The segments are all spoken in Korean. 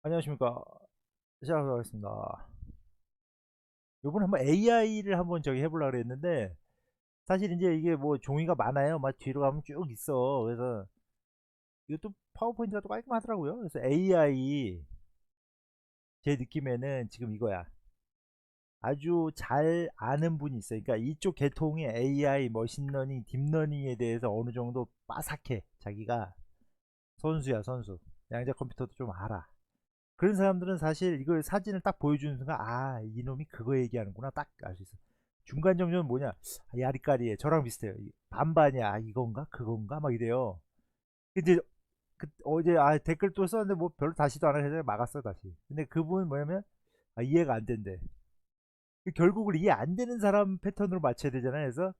안녕하십니까. 시작하겠습니다. 요번에 한번 AI를 한번 저기 해보려고 그랬는데, 사실 이제 이게 뭐 종이가 많아요. 막 뒤로 가면 쭉 있어. 그래서 이것도 파워포인트가 또 깔끔하더라고요. 그래서 AI, 제 느낌에는 지금 이거야. 아주 잘 아는 분이 있어요. 그러니까 이쪽 계통의 AI, 머신러닝, 딥러닝에 대해서 어느 정도 빠삭해. 자기가 선수야, 선수. 양자 컴퓨터도 좀 알아. 그런 사람들은 사실 이걸 사진을 딱 보여주는 순간 아 이놈이 그거 얘기하는구나 딱 알 수 있어. 중간 정도는 뭐냐, 아, 야리까리해. 저랑 비슷해요. 반반이야. 아, 이건가 그건가 막 이래요. 근데 어제 댓글 또 썼는데 뭐 별로 다시도 안 해서 막았어 다시. 근데 그분은 뭐냐면 이해가 안 된대. 결국은 이해 안 되는 사람 패턴으로 맞춰야 되잖아요. 그래서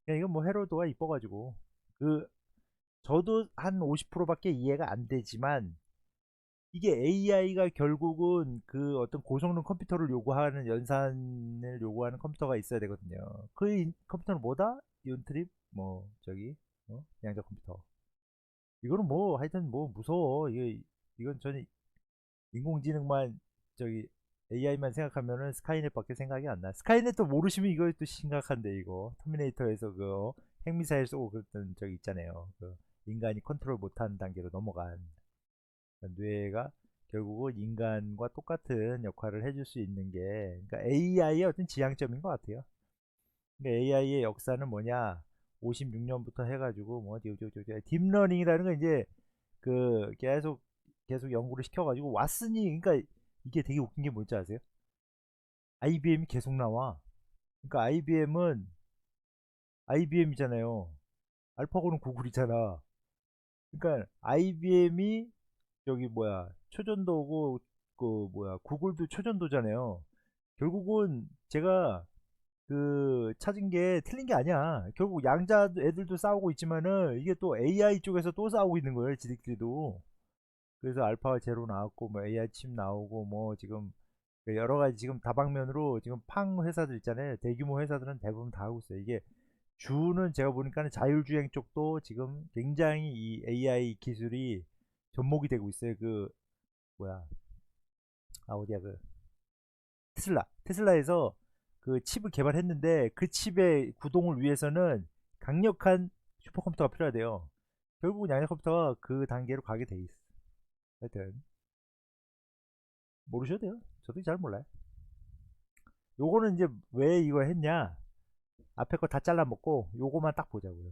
그냥 이건 뭐 헤로도가 이뻐가지고 그 저도 한 50%밖에 이해가 안 되지만 이게 AI가 결국은 그 어떤 고성능 컴퓨터를 요구하는 연산을 요구하는 컴퓨터가 있어야 되거든요. 그 컴퓨터는 뭐다? 이온트립 뭐 저기 양자 컴퓨터. 이거는 뭐 하여튼 뭐 무서워. 이건 저는 인공지능만 저기 AI만 생각하면은 스카이넷밖에 생각이 안 나. 스카이넷도 모르시면 이거 또 심각한데 이거 터미네이터에서 그 핵미사일 쏘고 그랬던 적이 있잖아요. 그 인간이 컨트롤 못하는 단계로 넘어간. 뇌가 결국은 인간과 똑같은 역할을 해줄 수 있는 게 그러니까 AI의 어떤 지향점인 것 같아요. 그러니까 AI의 역사는 뭐냐? 56년부터 해가지고 뭐 딥러닝이라는 건 이제 그 계속 연구를 시켜가지고 왔으니 그러니까 이게 되게 웃긴 게 뭔지 아세요? IBM이 계속 나와. 그러니까 IBM이잖아요. 알파고는 구글이잖아. 그러니까 IBM이 저기 뭐야 초전도고 그 뭐야 구글도 초전도잖아요. 결국은 제가 그 찾은 게 틀린 게 아니야. 결국 양자 애들도 싸우고 있지만은 이게 또 AI 쪽에서 또 싸우고 있는 거예요, 지들끼리도. 그래서 알파 제로 나왔고 뭐 AI 칩 나오고 뭐 지금 그 여러 가지 지금 다방면으로 지금 팡 회사들 있잖아요. 대규모 회사들은 대부분 다 하고 있어요. 이게 주는 제가 보니까는 자율주행 쪽도 지금 굉장히 이 AI 기술이 접목이 되고 있어요. 그 뭐야 어디야 그 테슬라에서 그 칩을 개발했는데 그 칩의 구동을 위해서는 강력한 슈퍼컴퓨터가 필요하대요. 결국은 양자 컴퓨터가 그 단계로 가게 돼 있어. 하여튼 모르셔도 돼요. 저도 잘 몰라요. 요거는 이제 왜 이거 했냐? 앞에 거 다 잘라 먹고 요거만 딱 보자고요.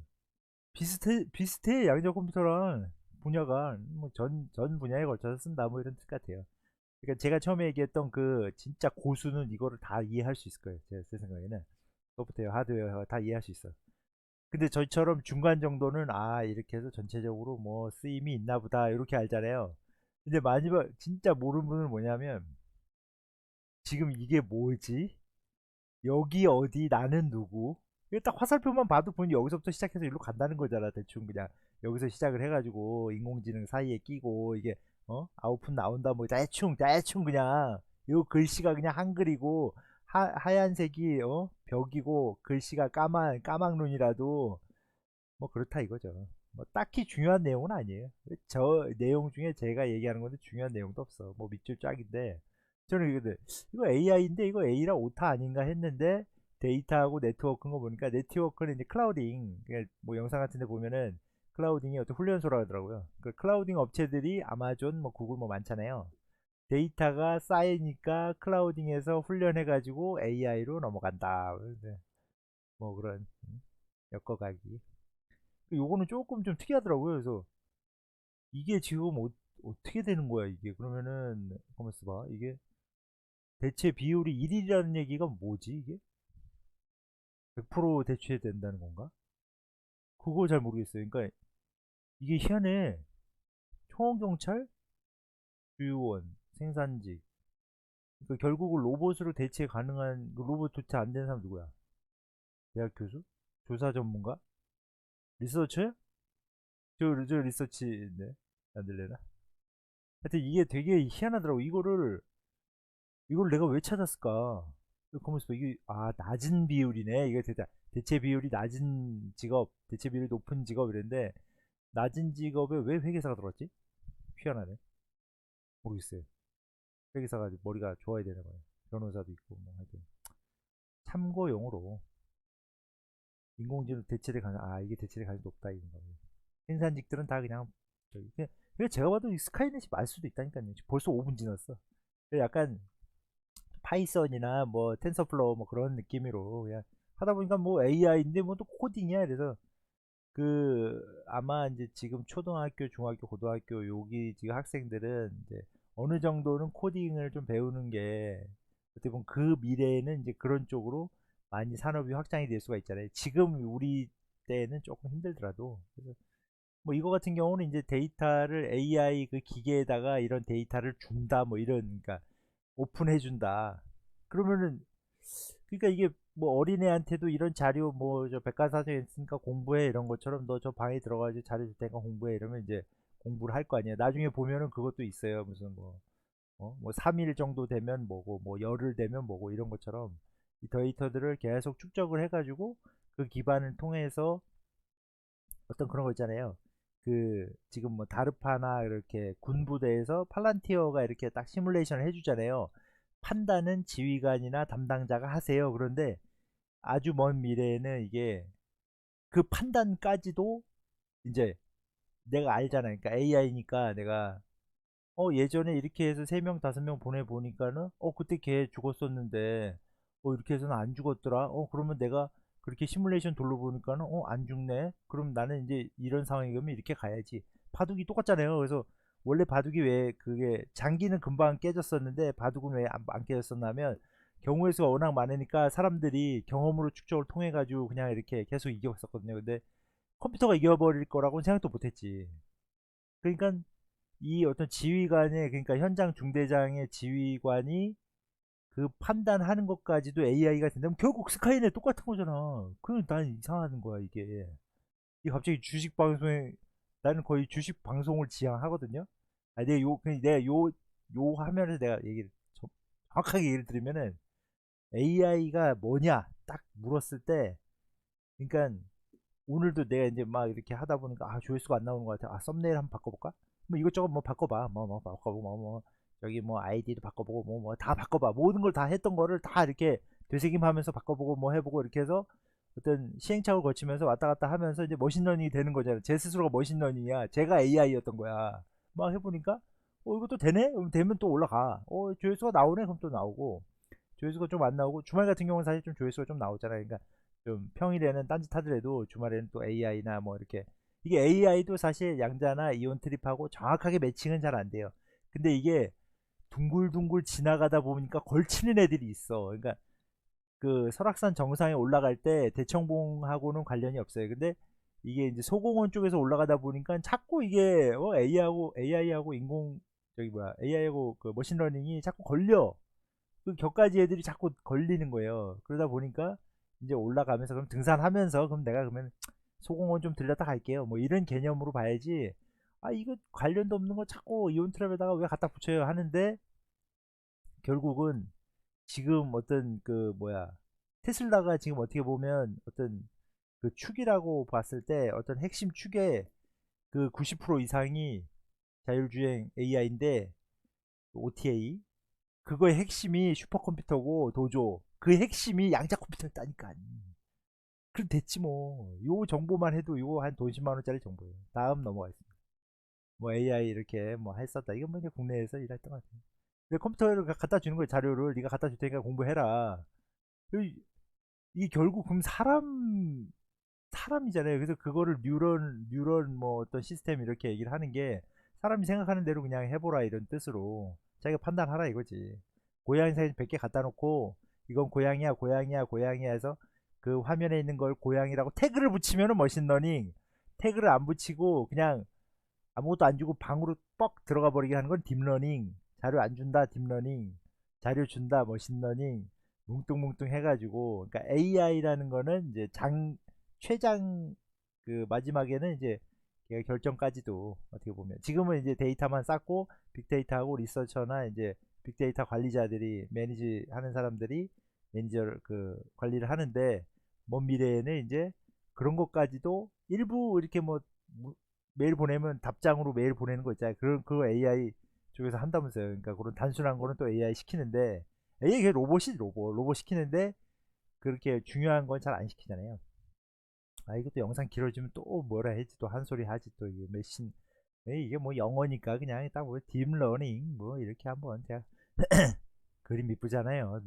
비슷해 양자 컴퓨터랑 분야가 뭐 전 분야에 걸쳐서 쓴다 뭐 이런 뜻 같아요. 그러니까 제가 처음에 얘기했던 그 진짜 고수는 이거를 다 이해할 수 있을 거예요. 제 생각에는 소프트웨어, 하드웨어 다 이해할 수 있어. 근데 저희처럼 중간 정도는 이렇게 해서 전체적으로 뭐 쓰임이 있나 보다 이렇게 알잖아요. 근데 마지막 진짜 모르는 분은 뭐냐면 지금 이게 뭐지? 여기 어디 나는 누구? 이게 딱 화살표만 봐도 보니 여기서부터 시작해서 이리로 간다는 거잖아. 대충 그냥 여기서 시작을 해가지고 인공지능 사이에 끼고 이게 아웃풋 나온다 뭐 대충 그냥 요 글씨가 그냥 한글이고 하얀색이 벽이고 글씨가 까막눈이라도 뭐 그렇다 이거죠. 뭐 딱히 중요한 내용은 아니에요. 저 내용 중에 제가 얘기하는 건데 중요한 내용도 없어. 뭐 밑줄 짝인데 저는 이거 AI인데 이거 A랑 오타 아닌가 했는데 데이터하고 네트워크인 거 보니까 네트워크는 이제 클라우딩. 그러니까 뭐 영상 같은 데 보면은 클라우딩이 어떤 훈련소라 하더라고요. 그 클라우딩 업체들이 아마존 뭐 구글 뭐 많잖아요. 데이터가 쌓이니까 클라우딩에서 훈련해 가지고 AI로 넘어간다. 뭐 그런 엮어가기. 요거는 조금 좀 특이하더라고요. 그래서 이게 지금 어떻게 되는 거야 이게. 그러면은 가만있어 봐. 이게 대체 비율이 1이라는 얘기가 뭐지 이게? 100% 대체된다는 건가? 그거 잘 모르겠어요. 그러니까 이게 희한해. 총경찰, 주요원, 생산직. 그러니까 결국은 로봇으로 대체 가능한 그 로봇 도체 안 되는 사람 누구야? 대학 교수? 조사 전문가? 리서처? 저 리서치인데 안 들려나? 하여튼 이게 되게 희한하더라고. 이걸 내가 왜 찾았을까? 그러면서 이게 낮은 비율이네. 이게 대체 비율이 낮은 직업, 대체 비율이 높은 직업 이랬는데 낮은 직업에 왜 회계사가 들어왔지? 희한하네. 모르겠어요. 회계사가 머리가 좋아야 되나 봐요. 변호사도 있고 뭐 하여튼 참고용으로 인공지능 대체될 가능 이게 대체될 가능성이 높다 이런 거예요. 생산직들은 다 그냥 저기 그냥 제가 봐도 이 스카이넷이 말 수도 있다니까요. 벌써 5분 지났어. 약간 파이썬이나 뭐 텐서플로우 뭐 그런 느낌으로 그냥 하다 보니까 뭐 AI인데 뭐 또 코딩이야. 그래서 그 아마 이제 지금 초등학교, 중학교, 고등학교 여기 지금 학생들은 이제 어느 정도는 코딩을 좀 배우는 게 어떻게 보면 그 미래에는 이제 그런 쪽으로 많이 산업이 확장이 될 수가 있잖아요. 지금 우리 때는 조금 힘들더라도 그래서 뭐 이거 같은 경우는 이제 데이터를 AI 그 기계에다가 이런 데이터를 준다 뭐 이런 그러니까 오픈해 준다. 그러면은 그러니까 이게 뭐 어린애한테도 이런 자료 뭐 저 백과사전에 있으니까 공부해 이런 것처럼 너 저 방에 들어가서 자료 줄 테니까 공부해 이러면 이제 공부를 할 거 아니에요. 나중에 보면은 그것도 있어요. 무슨 뭐 3일 정도 되면 뭐고 뭐 열흘 되면 뭐고 이런 것처럼 이 데이터들을 계속 축적을 해가지고 그 기반을 통해서 어떤 그런 거 있잖아요. 그 지금 뭐 다르파나 이렇게 군부대에서 팔란티어가 이렇게 딱 시뮬레이션을 해주잖아요. 판단은 지휘관이나 담당자가 하세요. 그런데 아주 먼 미래에는 이게 그 판단까지도 이제 내가 알잖아요. 그러니까 AI니까 내가 예전에 이렇게 해서 3명 5명 보내보니까는 그때 걔 죽었었는데 이렇게 해서는 안 죽었더라. 그러면 내가 그렇게 시뮬레이션 돌려보니까는 안 죽네. 그럼 나는 이제 이런 상황이면 이렇게 가야지. 바둑이 똑같잖아요. 그래서 원래 바둑이 왜 그게 장기는 금방 깨졌었는데 바둑은 왜 안 깨졌었냐면 경우의 수가 워낙 많으니까 사람들이 경험으로 축적을 통해 가지고 그냥 이렇게 계속 이겼었거든요. 근데 컴퓨터가 이겨버릴 거라고는 생각도 못했지. 그러니까 이 어떤 지휘관의 그러니까 현장 중대장의 지휘관이 그 판단하는 것까지도 AI가 된다면 결국 스카이넷 똑같은 거잖아. 그럼 난 이상하는 거야 이게. 이 갑자기 주식 방송에 나는 거의 주식 방송을 지향하거든요. 내가 요 화면에서 내가 얘기를 정확하게 얘기를 드리면은 AI가 뭐냐 딱 물었을 때 그러니까 오늘도 내가 이제 막 이렇게 하다 보니까 조회수가 안 나오는 것 같아. 썸네일 한번 바꿔볼까? 뭐 이것저것 뭐 바꿔봐. 뭐 바꿔보고 저기 뭐 아이디도 바꿔보고 뭐 다 바꿔봐. 모든 걸 다 했던 거를 다 이렇게 되새김하면서 바꿔보고 뭐 해보고 이렇게 해서 어떤 시행착오를 거치면서 왔다 갔다 하면서 이제 머신러닝이 되는 거잖아요. 제 스스로가 머신러닝이야. 제가 AI였던 거야. 막 해보니까 이것도 되네? 그럼 되면 또 올라가. 조회수가 나오네? 그럼 또 나오고 조회수가 좀 안 나오고 주말 같은 경우는 사실 좀 조회수가 좀 나오잖아요. 그러니까 좀 평일에는 딴짓 하더라도 주말에는 또 AI나 뭐 이렇게 이게 AI도 사실 양자나 이온 트립하고 정확하게 매칭은 잘 안 돼요. 근데 이게 둥글둥글 지나가다 보니까 걸치는 애들이 있어. 그러니까 그 설악산 정상에 올라갈 때 대청봉하고는 관련이 없어요. 근데 이게 이제 소공원 쪽에서 올라가다 보니까 자꾸 이게 AI하고 인공 저기 뭐야 AI하고 그 머신러닝이 자꾸 걸려. 그 격가지 애들이 자꾸 걸리는 거예요. 그러다 보니까 이제 올라가면서 그럼 등산하면서 그럼 내가 그러면 소공원 좀 들렸다 갈게요. 뭐 이런 개념으로 봐야지. 이거 관련도 없는 거 자꾸 이온 트랩에다가 왜 갖다 붙여요 하는데 결국은 지금 어떤 그 뭐야 테슬라가 지금 어떻게 보면 어떤 그 축이라고 봤을 때 어떤 핵심 축의 그 90% 이상이 자율주행 AI인데 OTA 그거의 핵심이 슈퍼컴퓨터고 도조 그 핵심이 양자 컴퓨터였다니까. 그럼 됐지 뭐. 요 정보만 해도 요거 한 돈 10만 원짜리 정보예요. 다음 넘어가겠습니다. 뭐 AI 이렇게 뭐 했었다. 이건 뭐 이제 국내에서 일했던 것 같아요. 근데 컴퓨터를 갖다 주는 거예요. 자료를 네가 갖다 줄 테니까 공부해라. 이 결국 그럼 사람이잖아요. 그래서 그거를 뉴런 뭐 어떤 시스템 이렇게 얘기를 하는 게 사람이 생각하는 대로 그냥 해보라 이런 뜻으로 자기가 판단하라 이거지. 고양이 사진 100개 갖다 놓고 이건 고양이야 고양이야 고양이야 해서 그 화면에 있는 걸 고양이라고 태그를 붙이면은 머신러닝, 태그를 안 붙이고 그냥 아무것도 안 주고 방으로 뻑 들어가 버리게 하는 건 딥러닝. 자료 안 준다 딥러닝, 자료 준다 머신러닝, 뭉뚱뭉뚱 해가지고 그러니까 AI라는 거는 이제 최장 그 마지막에는 이제 걔가 결정까지도 어떻게 보면 지금은 이제 데이터만 쌓고 빅데이터하고 리서처나 이제 빅데이터 관리자들이 매니지 하는 사람들이 매니저 그 관리를 하는데 먼 미래에는 이제 그런 것까지도 일부 이렇게 뭐 메일 보내면 답장으로 메일 보내는 거 있잖아요. 그거 AI 쪽에서 한다면서요. 그러니까 그런 단순한 거는 또 AI 시키는데 AI 그게 로봇이 로봇 시키는데 그렇게 중요한 건 잘 안 시키잖아요. 아 이것도 영상 길어지면 또 뭐라 해지 또 한 소리 하지 또 이게 메신 이게 뭐 영어니까 그냥 딱 뭐 딥러닝 뭐 이렇게 한번 제가 그림 이쁘잖아요.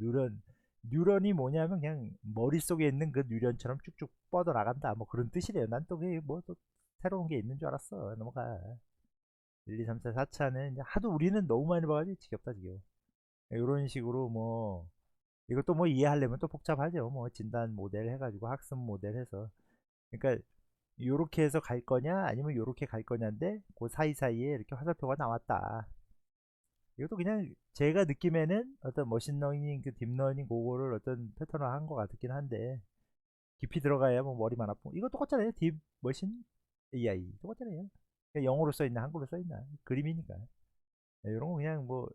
뉴런이 뭐냐면 그냥 머릿속에 있는 그 뉴런처럼 쭉쭉 뻗어 나간다 뭐 그런 뜻이래요. 난 또 그게 뭐 또 새로운 게 있는 줄 알았어. 넘어가. 1, 2, 3, 4, 4차는 하도 우리는 너무 많이 봐가지고 지겹다 지겨워. 이런 식으로 뭐 이것도 뭐 이해하려면 또 복잡하죠. 뭐 진단 모델 해가지고 학습 모델 해서 그러니까 요렇게 해서 갈 거냐 아니면 요렇게 갈 거냐인데 그 사이사이에 이렇게 화살표가 나왔다. 이것도 그냥 제가 느낌에는 어떤 머신러닝 그 딥러닝 그거를 어떤 패턴화 한 것 같긴 한데 깊이 들어가야 뭐 머리만 아프고 이거 똑같잖아요. 딥 머신 AI 똑같잖아요. 그냥 영어로 써있나 한글로 써있나 그림이니까 이런 거 그냥 뭐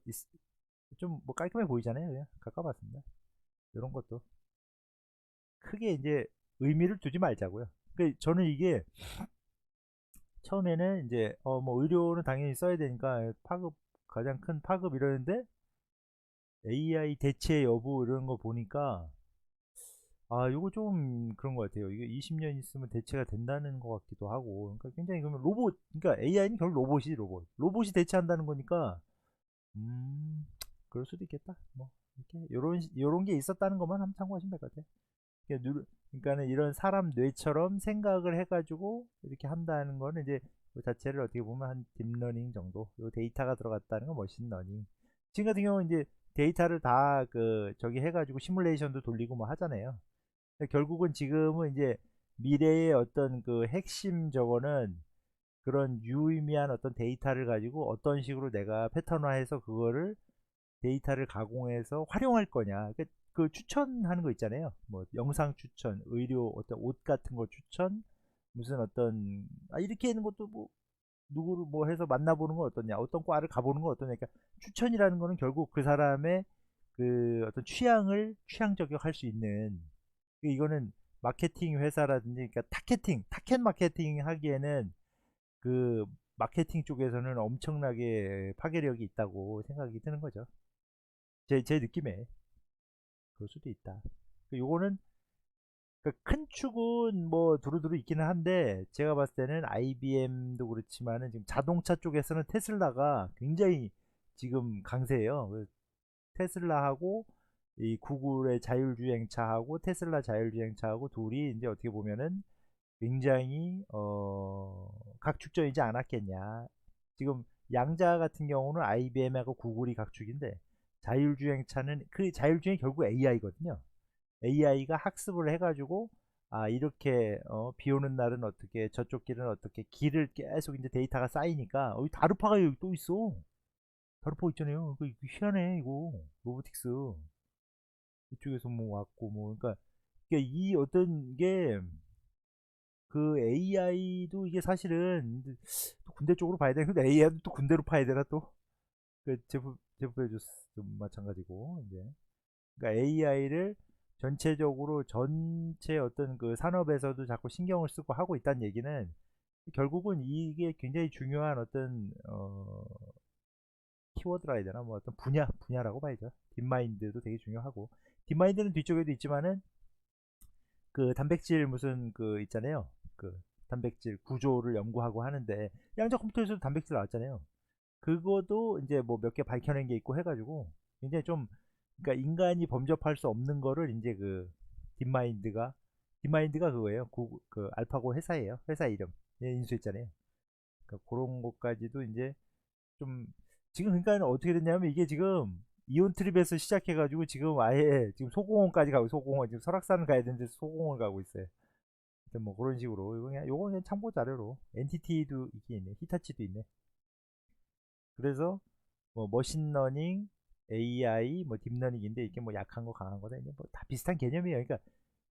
좀 뭐 깔끔해 보이잖아요. 그냥 가까봤습니다. 이런 것도 크게 이제 의미를 두지 말자고요. 그러니까 저는 이게 처음에는 이제 뭐 의료는 당연히 써야 되니까 파급 가장 큰 파급 이러는데 AI 대체 여부 이런 거 보니까 아 요거 좀 그런 것 같아요. 이게 20년 있으면 대체가 된다는 것 같기도 하고 그러니까 굉장히 그러면 로봇 그러니까 AI는 결국 로봇이 로봇이 대체한다는 거니까 그럴 수도 있겠다. 뭐 이렇게 요런 게 있었다는 것만 한번 참고하시면 될 것 같아요. 그러니까는 이런 사람 뇌처럼 생각을 해가지고 이렇게 한다는 거는 이제 그 자체를 어떻게 보면 한 딥러닝 정도, 요 데이터가 들어갔다는 건 머신러닝. 지금 같은 경우는 이제 데이터를 다 그 저기 해가지고 시뮬레이션도 돌리고 뭐 하잖아요. 결국은 지금은 이제 미래의 어떤 그 핵심 저거는 그런 유의미한 어떤 데이터를 가지고 어떤 식으로 내가 패턴화해서 그거를 데이터를 가공해서 활용할 거냐. 그 추천하는 거 있잖아요. 뭐 영상 추천, 의료 어떤 옷 같은 거 추천, 무슨 어떤 이렇게 있는 것도 뭐 누구를 뭐 해서 만나보는 건 어떠냐, 어떤 과를 가보는 건 어떠냐. 그러니까 추천이라는 거는 결국 그 사람의 그 어떤 취향을 취향 저격할 수 있는 이거는 마케팅 회사라든지 그러니까 타켓 마케팅 하기에는 그 마케팅 쪽에서는 엄청나게 파괴력이 있다고 생각이 드는 거죠. 제 느낌에 그럴 수도 있다. 요거는 큰 축은 뭐 두루두루 있기는 한데 제가 봤을 때는 IBM도 그렇지만은 지금 자동차 쪽에서는 테슬라가 굉장히 지금 강세예요. 테슬라하고 이 구글의 자율주행차하고 테슬라 자율주행차하고 둘이 이제 어떻게 보면은 굉장히 각축적이지 않았겠냐. 지금 양자 같은 경우는 IBM하고 구글이 각축인데 자율주행차는 그 자율주행 결국 AI거든요. AI가 학습을 해가지고 이렇게 비 오는 날은 어떻게 저쪽 길은 어떻게 길을 계속 이제 데이터가 쌓이니까 여기 다르파가 여기 또 있어. 다르파 있잖아요. 그 희한해 이거 로보틱스 이쪽에서 뭐 왔고 뭐 그러니까 이 어떤 게 그 AI도 이게 사실은 또 군대 쪽으로 봐야 돼. 근데 AI도 또 군대로 파야 되나 또? 그 제프 베조스 좀 마찬가지고 이제 그러니까 AI를 전체적으로 전체 어떤 그 산업에서도 자꾸 신경을 쓰고 하고 있다는 얘기는 결국은 이게 굉장히 중요한 어떤 키워드라 해야 되나 뭐 어떤 분야라고 봐야죠. 딥마인드도 되게 중요하고 딥마인드는 뒤쪽에도 있지만은 그 단백질 무슨 그 있잖아요. 그 단백질 구조를 연구하고 하는데 양자 컴퓨터에서도 단백질 나왔잖아요. 그거도 이제 뭐 몇 개 밝혀낸 게 있고 해가지고 굉장히 좀 그러니까 인간이 범접할 수 없는 거를 이제 그 딥마인드가 그거예요. 그 알파고 회사예요. 회사 이름 예, 인수했잖아요. 그러니까 그런 것까지도 이제 좀 지금 그러니까 어떻게 됐냐면 이게 지금 이온 트립에서 시작해가지고 지금 아예 지금 소공원까지 가고 소공원 지금 설악산 가야 되는데 소공원 가고 있어요. 하여튼 뭐 그런 식으로 요거 그냥 참고 자료로 NTT도 이게 있네, 히타치도 있네. 그래서 뭐 머신러닝, AI, 뭐 딥러닝인데 이게 뭐 약한 거 강한 거다 이제 뭐 다 비슷한 개념이에요. 그러니까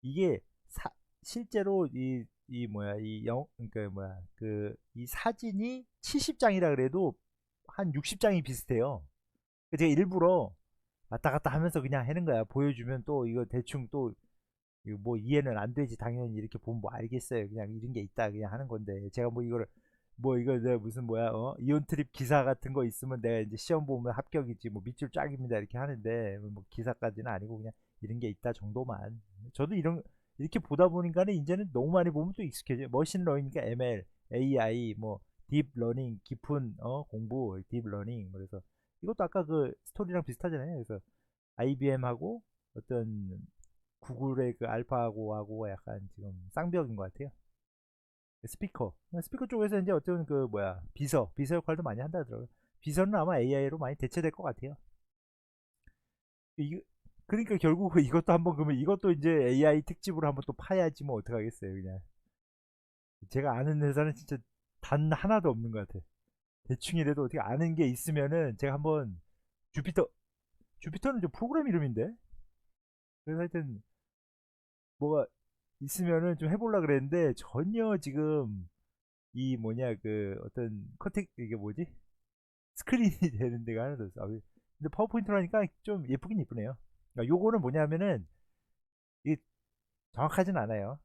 이게 실제로 이 뭐야 그러니까 뭐야 그 이 사진이 70장이라 그래도 한 60장이 비슷해요. 제가 일부러 왔다 갔다 하면서 그냥 하는 거야. 보여주면 또 이거 대충 또 이거 뭐 이해는 안 되지 당연히 이렇게 보면 뭐 알겠어요. 그냥 이런 게 있다 그냥 하는 건데 제가 뭐 이거를 뭐 이거 내가 무슨 뭐야 이온 트립 기사 같은 거 있으면 내가 이제 시험 보면 합격이지 뭐 밑줄 쫙입니다 이렇게 하는데 뭐 기사까지는 아니고 그냥 이런 게 있다 정도만. 저도 이런 이렇게 보다 보니까는 이제는 너무 많이 보면 또 익숙해져요. 머신러닝이니까 ML, AI 뭐 딥러닝 깊은 공부 딥러닝. 그래서 이것도 아까 그 스토리랑 비슷하잖아요. 그래서 IBM하고 어떤 구글의 그 알파고하고 약간 지금 쌍벽인 것 같아요. 스피커 쪽에서 이제 어떤 그 뭐야 비서 역할도 많이 한다 하더라고요. 비서는 아마 AI로 많이 대체될 것 같아요. 이 그러니까 결국 이것도 한번 그러면 이것도 이제 AI 특집으로 한번 또 파야지 뭐 어떡하겠어요 그냥. 제가 아는 회사는 진짜 단 하나도 없는 것 같아요. 대충이라도 어떻게 아는 게 있으면은 제가 한번 주피터 주피터는 좀 프로그램 이름인데 그래서 하여튼 뭐가 있으면은 좀 해보려 그랬는데 전혀 지금 이 뭐냐 그 어떤 컨택 이게 뭐지 스크린이 되는 데가 하나도 없어. 근데 파워포인트로 하니까 좀 예쁘긴 예쁘네요. 그러니까 요거는 뭐냐면은 이게 정확하진 않아요.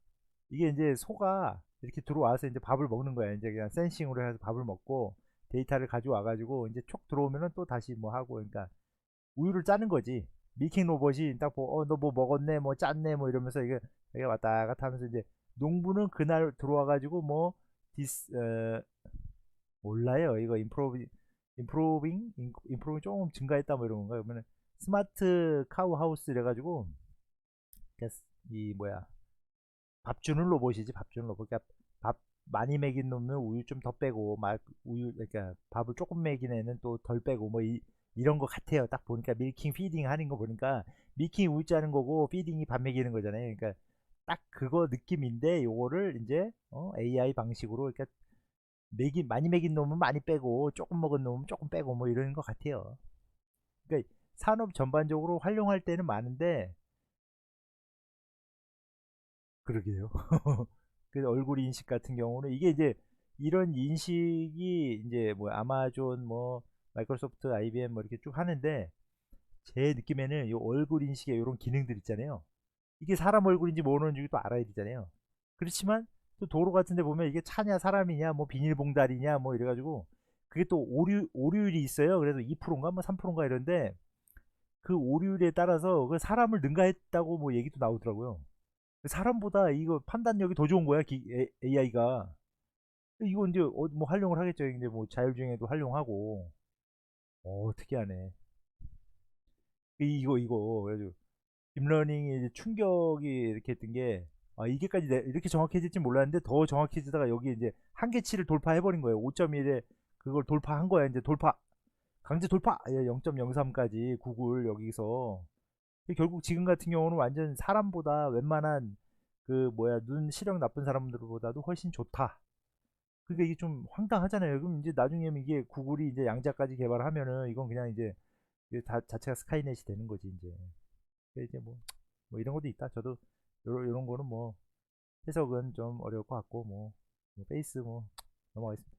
이게 이제 소가 이렇게 들어와서 이제 밥을 먹는 거야. 이제 그냥 센싱으로 해서 밥을 먹고 데이터를 가져와 가지고 이제 촉 들어오면은 또 다시 뭐 하고 그러니까 우유를 짜는 거지. 밀킹 로봇이 딱 보고 너 뭐 먹었네 뭐 짰네 뭐 이러면서 이게 왔다 갔다 하면서 이제 농부는 그날 들어와 가지고 뭐 디스 몰라요. 이거 임프로빙 조금 증가했다 뭐 이런 건가? 그러면 스마트 카우 하우스 이래가지고 이 뭐야 밥 주는 로봇이지 밥 주는 로봇. 그러니까 밥 많이 먹인 놈은 우유 좀 더 빼고 막 우유 그러니까 밥을 조금 먹인 애는 또 덜 빼고 뭐 이런 거 같아요. 딱 보니까 밀킹 피딩 하는 거 보니까 밀킹 우유 짜는 거고 피딩이 밥 먹이는 거잖아요. 그러니까 딱 그거 느낌인데 요거를 이제 AI 방식으로 그러니까 많이 먹인 놈은 많이 빼고 조금 먹은 놈은 조금 빼고 뭐 이러는 것 같아요. 그러니까 산업 전반적으로 활용할 때는 많은데 그러게요. 그 얼굴 인식 같은 경우는 이게 이제 이런 인식이 이제 뭐 아마존 뭐 마이크로소프트 IBM 뭐 이렇게 쭉 하는데 제 느낌에는 이 얼굴 인식의 이런 기능들 있잖아요. 이게 사람 얼굴인지 모르는지 또 알아야 되잖아요. 그렇지만 또 도로 같은 데 보면 이게 차냐 사람이냐 뭐 비닐봉다리냐 뭐 이래가지고 그게 또 오류율이 있어요. 그래서 2%인가 뭐 3%인가 이런데 그 오류율에 따라서 그 사람을 능가했다고 뭐 얘기도 나오더라고요. 사람보다 이거 판단력이 더 좋은 거야 AI가. 이거 이제 뭐 활용을 하겠죠. 이제 뭐 자율주행에도 활용하고. 특이하네. 이거 그래가지고 딥러닝이 이제 충격이 이렇게 했던 게 이게까지 이렇게 정확해질지 몰랐는데 더 정확해지다가 여기 이제 한계치를 돌파해버린 거예요. 5.1에 그걸 돌파한 거야. 이제 강제 돌파 0.03까지 구글 여기서 결국 지금 같은 경우는 완전 사람보다 웬만한 그 뭐야 눈 시력 나쁜 사람들보다도 훨씬 좋다. 그러니까 이게 좀 황당하잖아요. 그럼 이제 나중에 이게 구글이 이제 양자까지 개발하면은 이건 그냥 이제 이게 다 자체가 스카이넷이 되는 거지 이제. 그러니까 이제 뭐 이런 것도 있다. 저도 요런 거는 뭐 해석은 좀 어려울 것 같고 뭐 페이스 뭐 넘어가겠습니다.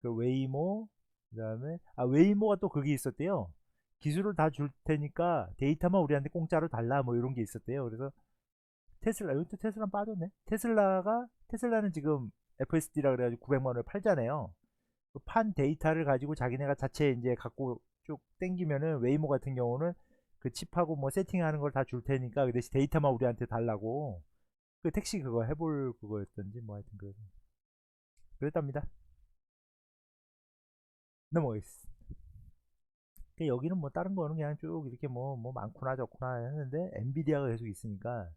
그 웨이모 그다음에 웨이모가 또 그게 있었대요. 기술을 다 줄 테니까 데이터만 우리한테 공짜로 달라 뭐 이런 게 있었대요. 그래서 여기 또 테슬라 빠졌네. 테슬라는 지금 FSD라 그래가지고 900만 원을 팔잖아요. 그판 데이터를 가지고 자기네가 자체 이제 갖고 쭉 땡기면은 웨이모 같은 경우는 그 칩하고 뭐 세팅하는 걸 다 줄 테니까 그 대신 데이터만 우리한테 달라고 그 택시 그거 해볼 그거였던지 뭐 하여튼 그랬답니다. 넘어가겠습니다. 여기는 뭐 다른 거는 그냥 쭉 이렇게 뭐 많구나 좋구나 했는데 엔비디아가 계속 있으니까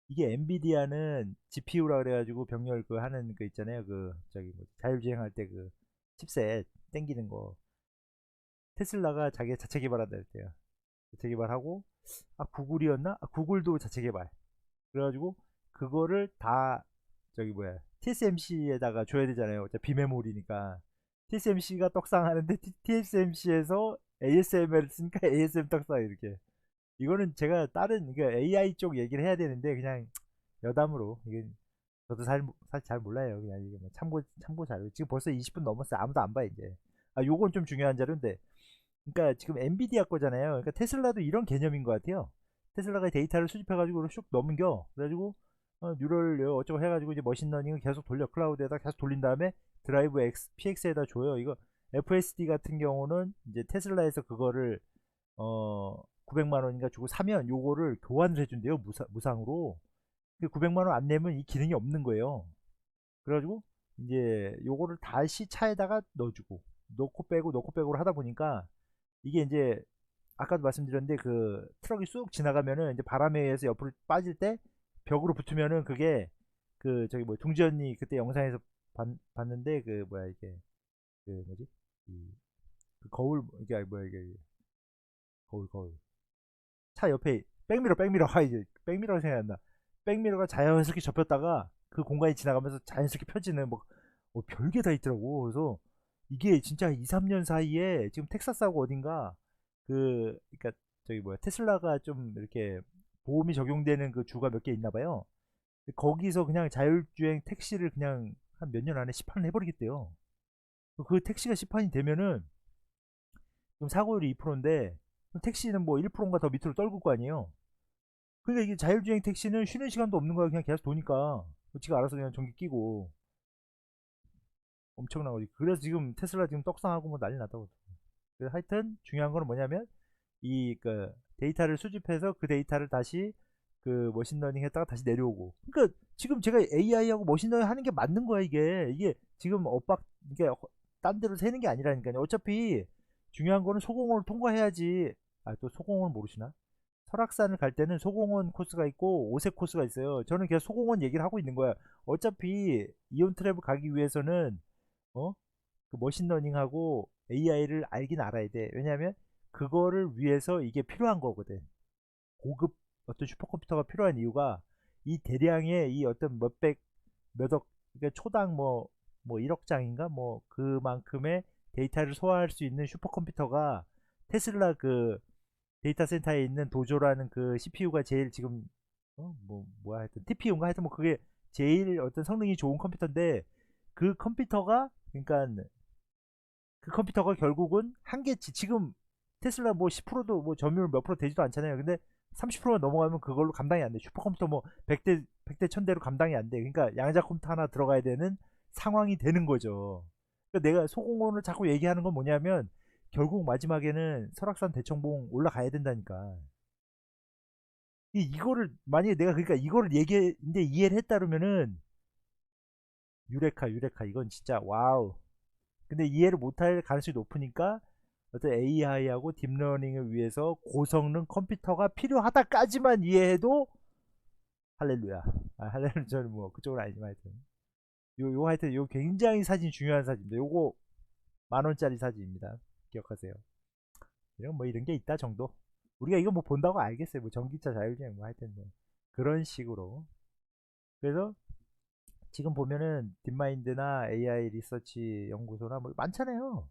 이게 엔비디아는 GPU라 그래가지고 병렬 그 하는 그 있잖아요. 그 저기 뭐 자율주행할 때 그 칩셋 땡기는 거 테슬라가 자기 자체 개발한다 했대요. 자체 개발하고 구글이었나? 구글도 자체 개발. 그래가지고 그거를 다 저기 뭐야 TSMC에다가 줘야 되잖아요. 어차피 비메모리니까 TSMC가 떡상하는데 TSMC에서 ASMR을 쓰니까 ASM 떡상 이렇게. 이거는 제가 다른 그러니까 AI 쪽 얘기를 해야 되는데 그냥 여담으로 이게 저도 사실 잘 몰라요. 그냥 이게 뭐 참고 자료. 지금 벌써 20분 넘었어요. 아무도 안 봐 이제. 요건 좀 중요한 자료인데. 그러니까 지금 엔비디아 거잖아요. 그러니까 테슬라도 이런 개념인 것 같아요. 테슬라가 데이터를 수집해가지고 슉 넘겨. 그래가지고 뉴럴 어쩌고 해가지고 이제 머신러닝을 계속 돌려 클라우드에다 계속 돌린 다음에 드라이브 X, PX에다 줘요. 이거 FSD 같은 경우는 이제 테슬라에서 그거를 900만 원인가 주고 사면 요거를 교환을 해준대요. 무상으로. 900만 원 안 내면 이 기능이 없는 거예요. 그래가지고 이제 요거를 다시 차에다가 넣어주고 넣고 빼고 넣고 빼고를 하다 보니까 이게 이제 아까도 말씀드렸는데 그 트럭이 쑥 지나가면은 이제 바람에 의해서 옆으로 빠질 때 벽으로 붙으면은 그게 그 저기 뭐 둥지 언니 그때 영상에서 봤는데 그 뭐야 이게 그 뭐지 그 거울 이게 뭐야 이게 거울 차 옆에 백미러 이제 백미러가 생각이 안 나. 백미러가 자연스럽게 접혔다가 그 공간이 지나가면서 자연스럽게 펴지는 뭐 별게 다 있더라고. 그래서 이게 진짜 2, 3년 사이에 지금 텍사스하고 어딘가 그 그러니까 저기 뭐야 테슬라가 좀 이렇게 보험이 적용되는 그 주가 몇 개 있나 봐요. 거기서 그냥 자율주행 택시를 그냥 한 몇 년 안에 시판을 해버리겠대요. 그 택시가 시판이 되면은 지금 사고율이 2%인데 택시는 뭐 1%인가 더 밑으로 떨굴 거 아니에요. 그러니까 이게 자율주행 택시는 쉬는 시간도 없는 거야. 그냥 계속 도니까 지가 알아서 그냥 전기 끼고 엄청난 거지. 그래서 지금 테슬라 지금 떡상하고 뭐 난리 났다고. 그래서 하여튼 중요한 거는 뭐냐면 이 그 데이터를 수집해서 그 데이터를 다시 그 머신러닝 했다가 다시 내려오고. 그러니까 지금 제가 AI하고 머신러닝 하는 게 맞는 거야 이게 지금 이게 딴 데로 새는 게 아니라니까요. 어차피 중요한 거는 소공원을 통과해야지. 아 또 소공원 모르시나? 설악산을 갈 때는 소공원 코스가 있고 오색 코스가 있어요. 저는 계속 소공원 얘기를 하고 있는 거야. 어차피 이온 트래블 가기 위해서는 어? 그 머신러닝하고 AI를 알긴 알아야 돼. 왜냐하면 그거를 위해서 이게 필요한 거거든. 고급 어떤 슈퍼컴퓨터가 필요한 이유가 이 대량의 이 어떤 몇백 몇억 그러니까 초당 뭐 1억 장인가 뭐 그만큼의 데이터를 소화할 수 있는 슈퍼컴퓨터가 테슬라 그 데이터 센터에 있는 도조라는 그 CPU가 제일 지금 뭐야 하여튼 TPU인가 하여튼 뭐 그게 제일 어떤 성능이 좋은 컴퓨터인데 그 컴퓨터가 그러니까 그 컴퓨터가 결국은 한계치 지금 테슬라 뭐 10%도 뭐 점유율 몇 프로 되지도 않잖아요. 근데 30%만 넘어가면 그걸로 감당이 안 돼. 슈퍼컴퓨터 뭐 100대 1000대로 감당이 안 돼. 그러니까 양자 컴퓨터 하나 들어가야 되는 상황이 되는 거죠. 그러니까 내가 소공원을 자꾸 얘기하는 건 뭐냐면 결국 마지막에는 설악산 대청봉 올라가야 된다니까. 이거를 만약에 내가 그러니까 이거를 얘기인데 이해를 했다면은 유레카 이건 진짜 와우. 근데 이해를 못할 가능성이 높으니까 어떤 AI하고 딥러닝을 위해서 고성능 컴퓨터가 필요하다까지만 이해해도 할렐루야. 할렐루야 저는 뭐 그쪽은 아니지만 하여튼 요 하여튼 요 굉장히 사진 중요한 사진입니다. 요거 10,000원짜리 사진입니다. 기억하세요. 이런 뭐 이런 게 있다 정도. 우리가 이거 뭐 본다고 알겠어요. 뭐 전기차 자율주행 뭐 하여튼 뭐 그런 식으로. 그래서 지금 보면은 딥마인드나 AI 리서치 연구소나 뭐 많잖아요.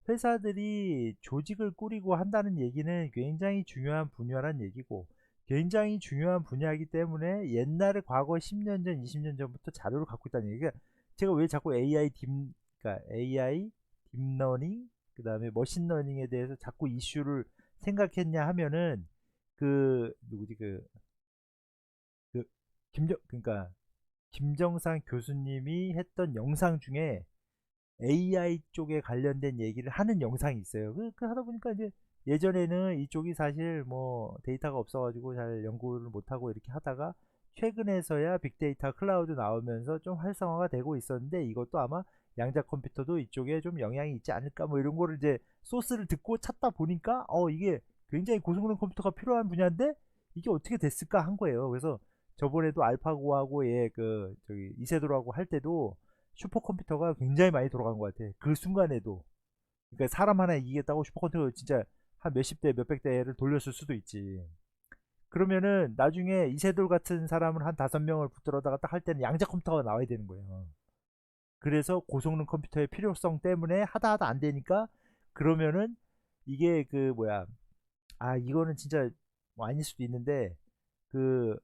회사들이 조직을 꾸리고 한다는 얘기는 굉장히 중요한 분야란 얘기고 굉장히 중요한 분야이기 때문에 옛날에 과거 10년 전, 20년 전부터 자료를 갖고 있다는 얘기가 제가 왜 자꾸 그러니까 AI 딥러닝 그다음에 머신러닝에 대해서 자꾸 이슈를 생각했냐 하면은 그 누구지 그 그러니까 김정상 교수님이 했던 영상 중에 AI 쪽에 관련된 얘기를 하는 영상이 있어요. 그 하다 보니까 이제 예전에는 이쪽이 사실 뭐 데이터가 없어가지고 잘 연구를 못하고 이렇게 하다가 최근에서야 빅데이터 클라우드 나오면서 좀 활성화가 되고 있었는데 이것도 아마 양자 컴퓨터도 이쪽에 좀 영향이 있지 않을까 뭐 이런 거를 이제 소스를 듣고 찾다 보니까 이게 굉장히 고성능 컴퓨터가 필요한 분야인데 이게 어떻게 됐을까 한 거예요. 그래서 저번에도 알파고하고 그 저기 이세돌하고 할 때도 슈퍼컴퓨터가 굉장히 많이 돌아간 것 같아. 그 순간에도. 그러니까 사람 하나 이기겠다고 슈퍼컴퓨터 진짜 한 몇십 대, 몇백 대를 돌렸을 수도 있지. 그러면은 나중에 이세돌 같은 사람은 한 5명을 붙들어다가 딱 할 때는 양자 컴퓨터가 나와야 되는 거예요. 그래서 고성능 컴퓨터의 필요성 때문에 하다 안 되니까 그러면은 이게 그 뭐야. 이거는 진짜 뭐 아닐 수도 있는데 그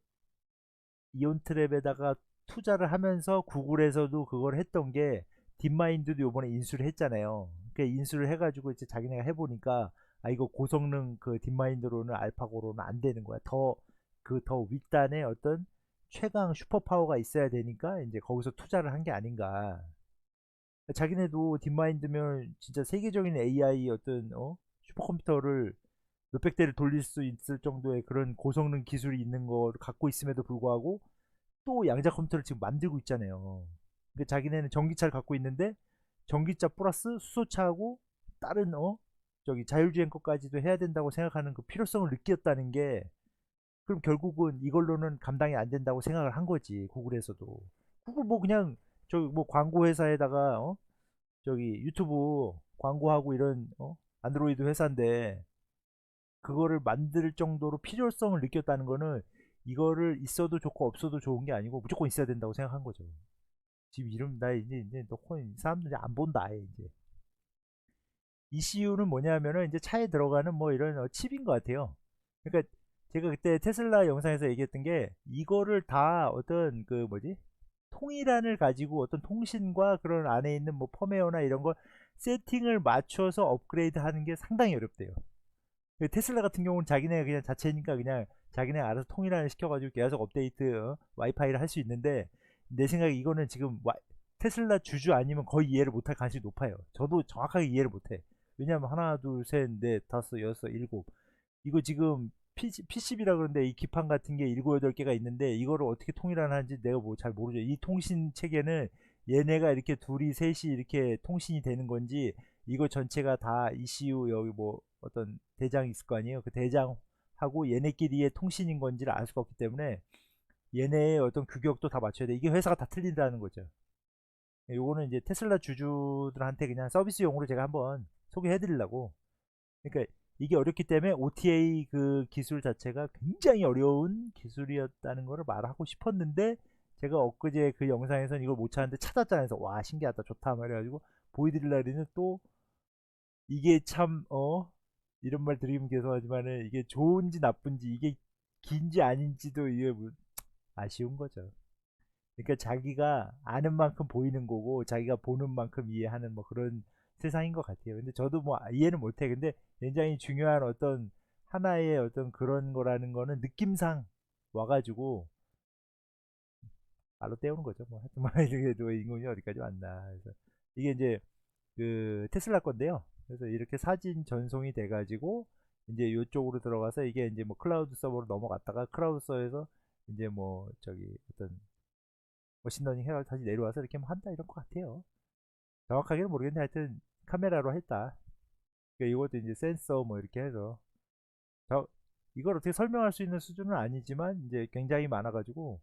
이온트랩에다가 투자를 하면서 구글에서도 그걸 했던 게 딥마인드도 요번에 인수를 했잖아요. 그 인수를 해가지고 이제 자기네가 해보니까 이거 고성능 그 딥마인드로는 알파고로는 안 되는 거야. 더 윗단에 어떤 최강 슈퍼파워가 있어야 되니까 이제 거기서 투자를 한 게 아닌가. 자기네도 딥마인드면 진짜 세계적인 AI 어떤 슈퍼컴퓨터를 몇백 대를 돌릴 수 있을 정도의 그런 고성능 기술이 있는 걸 갖고 있음에도 불구하고 또 양자 컴퓨터를 지금 만들고 있잖아요. 근데 자기네는 전기차를 갖고 있는데 전기차 플러스 수소차하고 다른 저기 자율주행 것까지도 해야 된다고 생각하는 그 필요성을 느꼈다는 게, 그럼 결국은 이걸로는 감당이 안 된다고 생각을 한 거지. 구글에서도. 구글 뭐 그냥 저기 뭐 광고 회사에다가 저기 유튜브 광고하고 이런 안드로이드 회사인데, 그거를 만들 정도로 필요성을 느꼈다는 거는 이거를 있어도 좋고 없어도 좋은 게 아니고 무조건 있어야 된다고 생각한 거죠. 지금 이름 나 이제 너 코인 사람들이 안 본다 이제. ECU는 뭐냐면은 이제 차에 들어가는 뭐 이런 칩인 것 같아요. 그러니까 제가 그때 테슬라 영상에서 얘기했던 게, 이거를 다 어떤 그 뭐지 통일안을 가지고 어떤 통신과 그런 안에 있는 뭐 펌웨어나 이런 걸 세팅을 맞춰서 업그레이드 하는 게 상당히 어렵대요. 테슬라 같은 경우는 자기네 그냥 자체니까 그냥 자기네 알아서 통일을 시켜가지고 계속 업데이트 와이파이를 할 수 있는데, 내 생각에 이거는 지금 테슬라 주주 아니면 거의 이해를 못할 가능성이 높아요. 저도 정확하게 이해를 못해. 왜냐하면 하나 둘셋넷 다섯 여섯 일곱, 이거 지금 PCB라 그러는데 이 기판 같은 게 일곱 여덟 개가 있는데 이거를 어떻게 통일하는지 내가 뭐 잘 모르죠. 이 통신 체계는 얘네가 이렇게 둘이 셋이 이렇게 통신이 되는 건지, 이거 전체가 다 ECU 여기 뭐 어떤 대장이 있을 거 아니에요. 그 대장하고 얘네끼리의 통신인 건지를 알 수가 없기 때문에 얘네의 어떤 규격도 다 맞춰야 돼. 이게 회사가 다 틀린다는 거죠. 요거는 이제 테슬라 주주들한테 그냥 서비스용으로 제가 한번 소개해 드리려고. 그러니까 이게 어렵기 때문에 OTA 그 기술 자체가 굉장히 어려운 기술이었다는 거를 말하고 싶었는데, 제가 엊그제 그 영상에서는 이걸 못 찾는데 찾았잖아요. 그래서 와 신기하다 좋다 말해가지고 보여드리려니는 또 이게 참 이런 말 드리면 죄송하지만은 이게 좋은지 나쁜지 이게 긴지 아닌지도 이게 뭐 아쉬운 거죠. 그러니까 자기가 아는 만큼 보이는 거고 자기가 보는 만큼 이해하는 뭐 그런 세상인 것 같아요. 근데 저도 뭐 이해는 못해. 근데 굉장히 중요한 어떤 하나의 어떤 그런 거라는 거는 느낌상 와가지고 말로 때우는 거죠. 뭐 하여튼 뭐 이게 인공이 어디까지 왔나. 그래서 이게 이제 그 테슬라 건데요. 그래서 이렇게 사진 전송이 돼가지고 이제 이쪽으로 들어가서 이게 이제 뭐 클라우드 서버로 넘어갔다가 클라우드 서버에서 이제 뭐 저기 어떤 머신러닝 해가 다시 내려와서 이렇게 뭐 한다 이런 것 같아요. 정확하게는 모르겠는데 하여튼 카메라로 했다. 그러니까 이것도 이제 센서 뭐 이렇게 해서 저, 이걸 어떻게 설명할 수 있는 수준은 아니지만 이제 굉장히 많아가지고,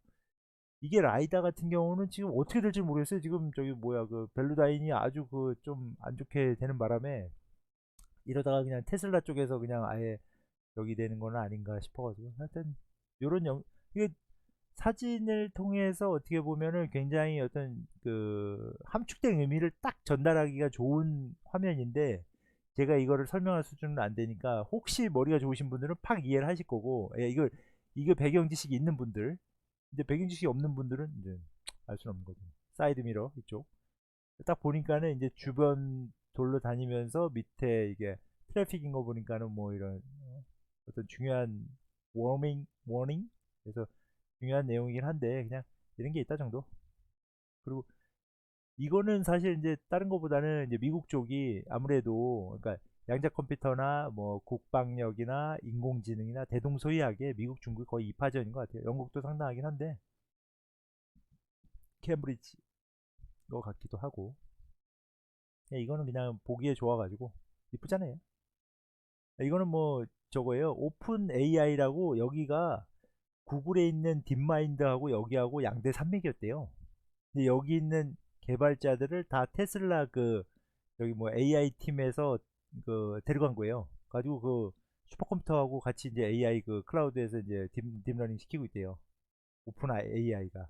이게 라이다 같은 경우는 지금 어떻게 될지 모르겠어요. 지금 저기 뭐야 그 벨루다인이 아주 그 좀 안 좋게 되는 바람에 이러다가 그냥 테슬라 쪽에서 그냥 아예 여기 되는 건 아닌가 싶어가지고, 하여튼 요런 이게 사진을 통해서 어떻게 보면은 굉장히 어떤 그 함축된 의미를 딱 전달하기가 좋은 화면인데, 제가 이거를 설명할 수준은 안 되니까 혹시 머리가 좋으신 분들은 팍 이해를 하실 거고, 이거 배경 지식이 있는 분들, 이제 배경 지식이 없는 분들은 이제 알 수는 없는 거죠. 사이드 미러 이쪽 딱 보니까는 이제 주변 돌로 다니면서 밑에 이게 트래픽인 거 보니까는 뭐 이런 어떤 중요한 워닝 그래서 중요한 내용이긴 한데 그냥 이런 게 있다 정도. 그리고 이거는 사실 이제 다른 거보다는 이제 미국 쪽이 아무래도 그러니까 양자 컴퓨터나 뭐 국방력이나 인공지능이나 대동소이하게 미국 중국 거의 이파전인 것 같아요. 영국도 상당하긴 한데 케임브리지 거 같기도 하고. 이거는 그냥 보기에 좋아가지고 이쁘잖아요. 이거는 뭐 저거예요. 오픈 AI라고, 여기가 구글에 있는 딥마인드하고 여기하고 양대 산맥이었대요. 근데 여기 있는 개발자들을 다 테슬라 그 여기 뭐 AI 팀에서 그 데려간 거예요. 가지고 그 슈퍼컴퓨터하고 같이 이제 AI 그 클라우드에서 이제 딥러닝 시키고 있대요. 오픈 AI가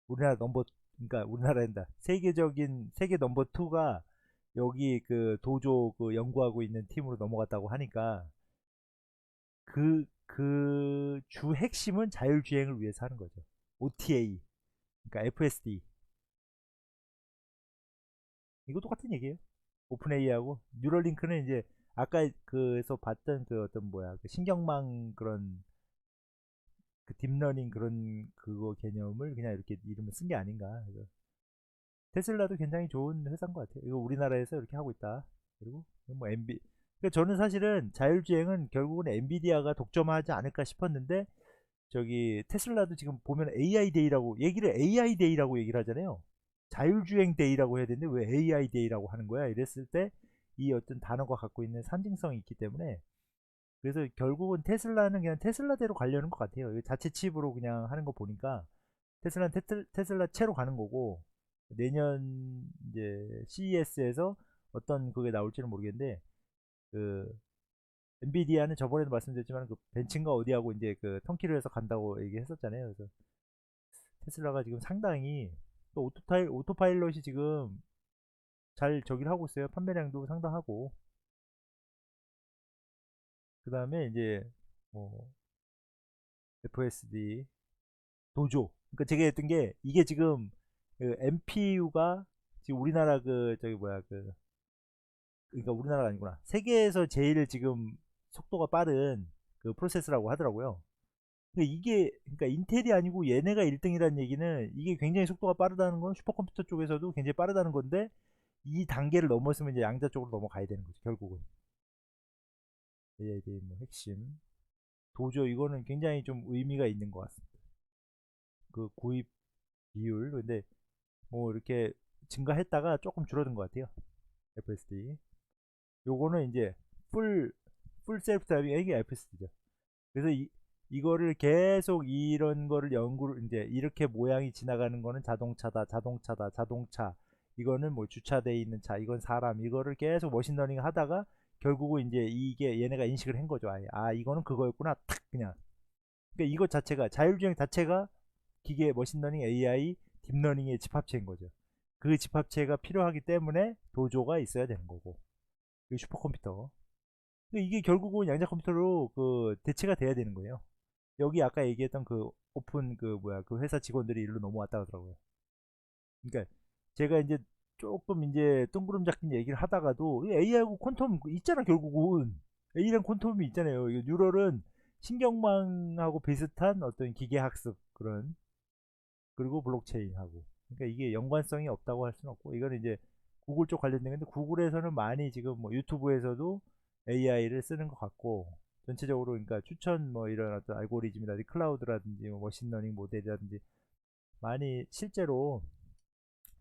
우리나라 넘버, 그러니까 우리나라인다. 세계적인 세계 넘버 2가 여기 그 도조 그 연구하고 있는 팀으로 넘어갔다고 하니까 그 주 핵심은 자율주행을 위해서 하는 거죠. OTA, 그러니까 FSD. 이거 똑같은 얘기예요. 오픈 AI하고 뉴럴링크는 이제 아까 그에서 봤던 그 어떤 뭐야 그 신경망 그런 그 딥러닝 그런 그거 개념을 그냥 이렇게 이름을 쓴 게 아닌가. 그래서 테슬라도 굉장히 좋은 회사인 것 같아요. 이거 우리나라에서 이렇게 하고 있다. 그리고 뭐 그러니까 저는 사실은 자율주행은 결국은 엔비디아가 독점하지 않을까 싶었는데 저기 테슬라도 지금 보면 AI 데이라고 얘기를 하잖아요. 자율주행 데이라고 해야 되는데 왜 AI 데이라고 하는 거야? 이랬을 때 이 어떤 단어가 갖고 있는 상징성이 있기 때문에 그래서 결국은 테슬라는 그냥 테슬라대로 가려는 것 같아요. 자체 칩으로 그냥 하는 거 보니까 테슬라는 테슬라 채로 가는 거고 내년 이제 CES에서 어떤 그게 나올지는 모르겠는데 그 엔비디아는 저번에도 말씀드렸지만 그 벤츠인가 어디하고 이제 그 통키를 해서 간다고 얘기했었잖아요. 그래서 테슬라가 지금 상당히 또 오토파일럿이 지금 잘 저기를 하고 있어요. 판매량도 상당하고 그 다음에 이제 뭐 FSD 도조. 그러니까 제가 했던 게 이게 지금 그 MPU가 지금 우리나라 그 저기 뭐야 그 그러니까 우리나라가 아니구나. 세계에서 제일 지금 속도가 빠른 그 프로세스라고 하더라고요. 그러니까 이게 그러니까 인텔이 아니고 얘네가 1등이라는 얘기는 이게 굉장히 속도가 빠르다는 건 슈퍼컴퓨터 쪽에서도 굉장히 빠르다는 건데 이 단계를 넘었으면 이제 양자 쪽으로 넘어가야 되는 거죠. 결국은 AID 뭐 핵심 도저 이거는 굉장히 좀 의미가 있는 것 같습니다. 그 구입 비율 근데 뭐 이렇게 증가했다가 조금 줄어든 것 같아요. FSD 요거는 이제 풀, 풀 셀프 드라이빙 이게 FSD죠. 그래서 이거를 계속 이런 거를 연구를 이제 이렇게 모양이 지나가는 거는 자동차 이거는 뭐 주차돼 있는 차 이건 사람 이거를 계속 머신러닝 하다가 결국은 이제 이게 얘네가 인식을 한 거죠. 아예 아 이거는 그거였구나 탁 그냥 그러니까 이것 자체가 자율주행 자체가 기계 머신러닝 AI 딥러닝의 집합체인 거죠. 그 집합체가 필요하기 때문에 도조가 있어야 되는 거고 이 슈퍼컴퓨터 이게 결국은 양자 컴퓨터로 그 대체가 돼야 되는 거예요. 여기 아까 얘기했던 그 오픈 그 뭐야 그 회사 직원들이 일로 넘어왔다 하더라고요. 그러니까 제가 이제 조금 이제 뜬구름 잡힌 얘기를 하다가도 AI하고 퀀텀 있잖아 결국은 A랑 퀀텀이 있잖아요. 이 뉴럴은 신경망하고 비슷한 어떤 기계 학습 그런 그리고 블록체인하고 그러니까 이게 연관성이 없다고 할 수는 없고 이거는 이제 구글 쪽 관련된 건데 구글에서는 많이 지금 뭐 유튜브에서도 AI를 쓰는 것 같고 전체적으로 그러니까 추천 뭐 이런 어떤 알고리즘이라든지 클라우드라든지 뭐 머신러닝 모델이라든지 많이 실제로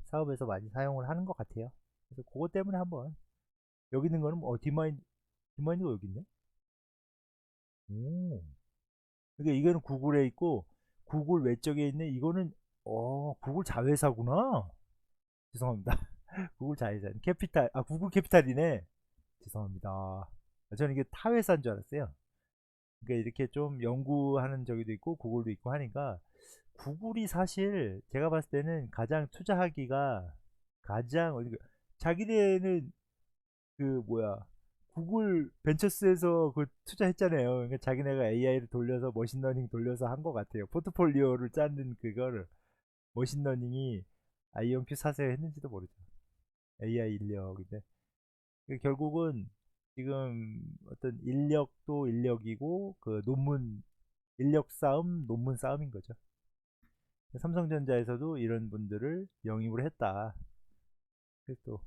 사업에서 많이 사용을 하는 것 같아요. 그래서 그것 때문에 한번 여기 있는 거는 뭐 디마인드가 여기 있네. 오. 그러니까 이거는 구글에 있고 구글 외적에 있는 이거는 구글 자회사구나. 죄송합니다. 구글 자회사 캐피탈 구글 캐피탈이네. 죄송합니다. 저는 이게 타 회사인 줄 알았어요. 그러니까 이렇게 좀 연구하는 저기도 있고 구글도 있고 하니까 구글이 사실 제가 봤을 때는 가장 투자하기가 가장 자기네는 그 뭐야 구글 벤처스에서 그 투자했잖아요. 그러니까 자기네가 AI를 돌려서 머신러닝 돌려서 한 것 같아요. 포트폴리오를 짜는 그거를 머신러닝이 아이온큐 사세요 했는지도 모르죠. AI 인력인데 결국은 지금 어떤 인력도 인력이고 그 논문 인력 싸움 논문 싸움인 거죠. 삼성전자에서도 이런 분들을 영입을 했다. 그래서 또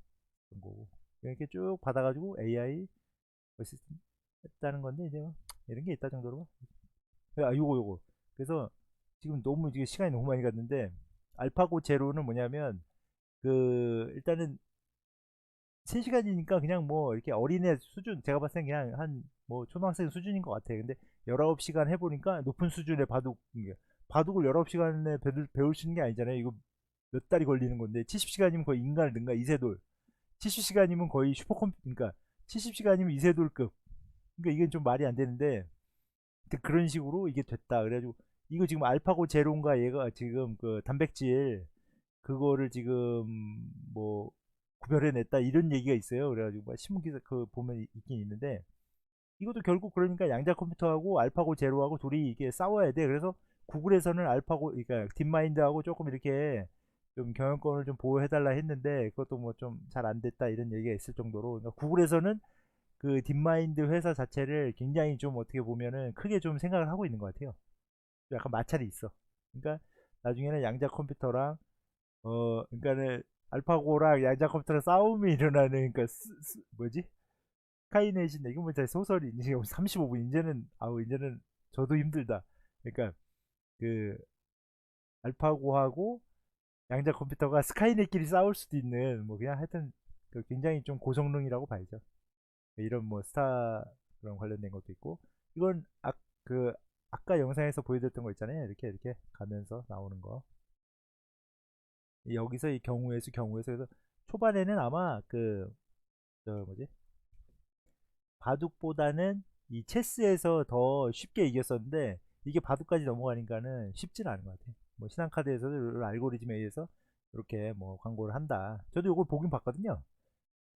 그런 거고 이렇게 쭉 받아가지고 AI 어시스턴트 했다는 건데 이제 뭐 이런 게 있다 정도로 요거 그래서 지금 너무 이게 시간이 너무 많이 갔는데 알파고 제로는 뭐냐면 그 일단은 3시간이니까 그냥 뭐 이렇게 어린애 수준 제가 봤을 땐 그냥 한 뭐 초등학생 수준인 것 같아. 근데 19시간 해보니까 높은 수준의 바둑을 19시간에 배울 수 있는 게 아니잖아요. 이거 몇 달이 걸리는 건데 70시간이면 거의 인간을 능가 이세돌 70시간이면 거의 슈퍼컴퓨터 그러니까 70시간이면 이세돌급 그러니까 이게 좀 말이 안 되는데 그런 식으로 이게 됐다. 그래가지고 이거 지금 알파고 제로인가 얘가 지금 그 단백질 그거를 지금 뭐 구별해냈다 이런 얘기가 있어요. 그래가지고 뭐 신문 기사 그 보면 있긴 있는데 이것도 결국 그러니까 양자 컴퓨터하고 알파고 제로하고 둘이 이게 싸워야 돼. 그래서 구글에서는 알파고 그러니까 딥마인드하고 조금 이렇게 좀 경영권을 좀 보호해달라 했는데 그것도 뭐 좀 잘 안 됐다 이런 얘기가 있을 정도로 그러니까 구글에서는 그 딥마인드 회사 자체를 굉장히 좀 어떻게 보면은 크게 좀 생각을 하고 있는 것 같아요. 약간 마찰이 있어. 그러니까 나중에는 양자 컴퓨터랑 그러니까는 알파고랑 양자 컴퓨터랑 싸움이 일어나는 그러니까 뭐지? 스카이넷인데 이거 뭐 소설이 지금 35분 이제는 아우 이제는 저도 힘들다. 그러니까 그 알파고하고 양자 컴퓨터가 스카이넷끼리 싸울 수도 있는 뭐 그냥 하여튼 그 굉장히 좀 고성능이라고 봐야죠. 이런 뭐 스타 그런 관련된 것도 있고 이건 그 아까 영상에서 보여드렸던 거 있잖아요. 이렇게 이렇게 가면서 나오는 거. 여기서 이 경우에서 그래서 초반에는 아마 그 저 뭐지 바둑보다는 이 체스에서 더 쉽게 이겼었는데 이게 바둑까지 넘어가니까는 쉽지는 않은 것 같아요. 뭐 신한카드에서도 알고리즘에 의해서 이렇게 뭐 광고를 한다. 저도 이걸 보긴 봤거든요.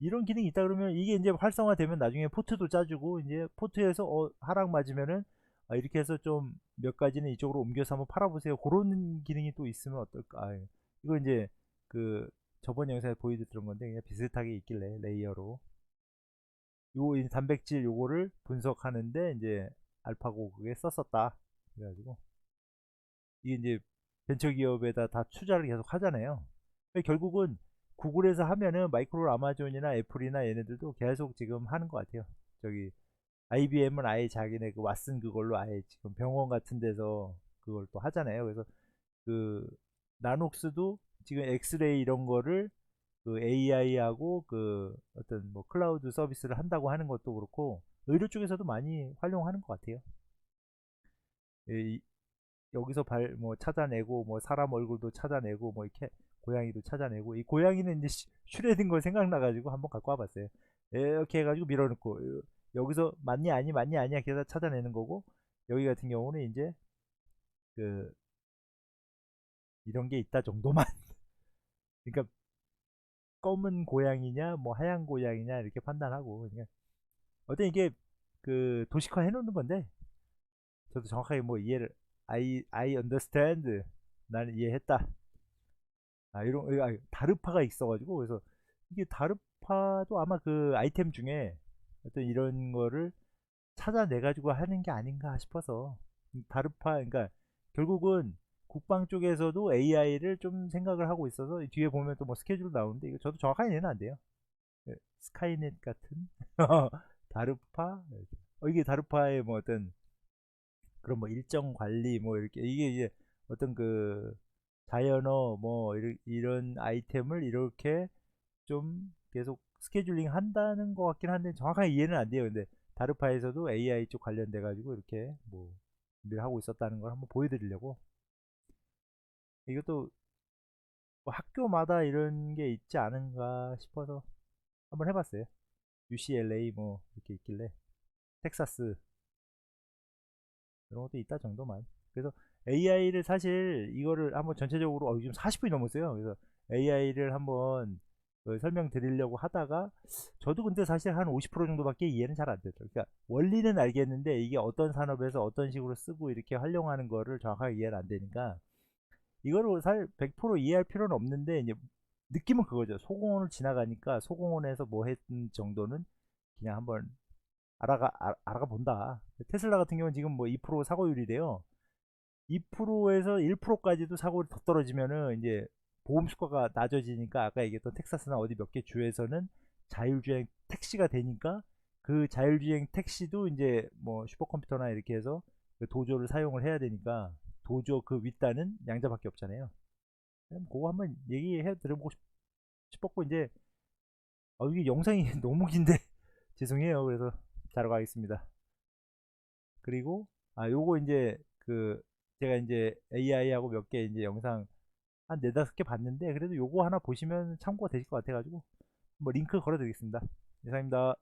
이런 기능이 있다 그러면 이게 이제 활성화되면 나중에 포트도 짜주고 이제 포트에서 하락 맞으면은 이렇게 해서 좀 몇 가지는 이쪽으로 옮겨서 한번 팔아보세요. 그런 기능이 또 있으면 어떨까? 이거 이제 그 저번 영상에 보여드렸던 건데 그냥 비슷하게 있길래 레이어로 요 이제 단백질 요거를 분석하는데 이제 알파고 그게 썼었다. 그래가지고 이게 이제 벤처기업에다 다 투자를 계속 하잖아요. 결국은 구글에서 하면은 마이크로 아마존이나 애플이나 얘네들도 계속 지금 하는 것 같아요. 저기 IBM은 아예 자기네 그 왓슨 그걸로 아예 지금 병원 같은 데서 그걸 또 하잖아요. 그래서 그 나녹스도 지금 엑스레이 이런 거를 그 AI하고 그 어떤 뭐 클라우드 서비스를 한다고 하는 것도 그렇고 의료 쪽에서도 많이 활용하는 것 같아요. 여기서 뭐 찾아내고 뭐 사람 얼굴도 찾아내고 뭐 이렇게 고양이도 찾아내고 이 고양이는 이제 슈레딩거 생각나가지고 한번 갖고 와봤어요. 이렇게 해가지고 밀어넣고 여기서 맞니 아니 맞니 아니야 계속 찾아내는 거고 여기 같은 경우는 이제 그 이런 게 있다 정도만 그러니까 검은 고양이냐 뭐 하얀 고양이냐 이렇게 판단하고 그러니까 어떤 이게 그 도식화 해놓는 건데 저도 정확하게 뭐 이해를 I understand 나는 이해했다 이런 다르파가 있어가지고 그래서 이게 다르파도 아마 그 아이템 중에 어떤 이런 거를 찾아내 가지고 하는 게 아닌가 싶어서 다르파 그러니까 결국은 국방 쪽에서도 AI를 좀 생각을 하고 있어서 뒤에 보면 또 뭐 스케줄 나오는데 이거 저도 정확하게 이해는 안 돼요. 스카이넷 같은 다르파 이게 다르파의 뭐 어떤 그런 뭐 일정 관리 뭐 이렇게 이게 이제 어떤 그 자연어 뭐 이런 아이템을 이렇게 좀 계속 스케줄링 한다는 것 같긴 한데 정확하게 이해는 안 돼요. 근데 다르파에서도 AI 쪽 관련돼 가지고 이렇게 뭐 준비를 하고 있었다는 걸 한번 보여드리려고 이것도 뭐 학교마다 이런 게 있지 않은가 싶어서 한번 해봤어요. UCLA 뭐 이렇게 있길래 텍사스 이런 것도 있다 정도만. 그래서 AI를 사실 이거를 한번 전체적으로 요즘 40분이 넘었어요. 그래서 AI를 한번 설명드리려고 하다가 저도 근데 사실 한 50% 정도밖에 이해는 잘 안 되더라고요. 그러니까 원리는 알겠는데 이게 어떤 산업에서 어떤 식으로 쓰고 이렇게 활용하는 거를 정확하게 이해를 안 되니까 이거를 사실 100% 이해할 필요는 없는데 이제 느낌은 그거죠. 소공원을 지나가니까 소공원에서 뭐 했던 정도는 그냥 한번 알아가 본다. 테슬라 같은 경우는 지금 뭐 2% 사고율이래요. 2%에서 1%까지도 사고율이 더 떨어지면은 이제 보험 수가가 낮아지니까 아까 얘기했던 텍사스나 어디 몇 개 주에서는 자율주행 택시가 되니까 그 자율주행 택시도 이제 뭐 슈퍼컴퓨터나 이렇게 해서 그 도조를 사용을 해야 되니까 도조 그 윗단은 양자밖에 없잖아요. 그거 한번 얘기해 드려보고 싶었고 이제 이게 영상이 너무 긴데 죄송해요. 그래서 자러 가겠습니다. 그리고 요거 이제 그 제가 이제 AI하고 몇 개 이제 영상 한 네다섯 개 봤는데 그래도 요거 하나 보시면 참고가 되실 것 같아 가지고 뭐 링크 걸어 드리겠습니다. 이상입니다.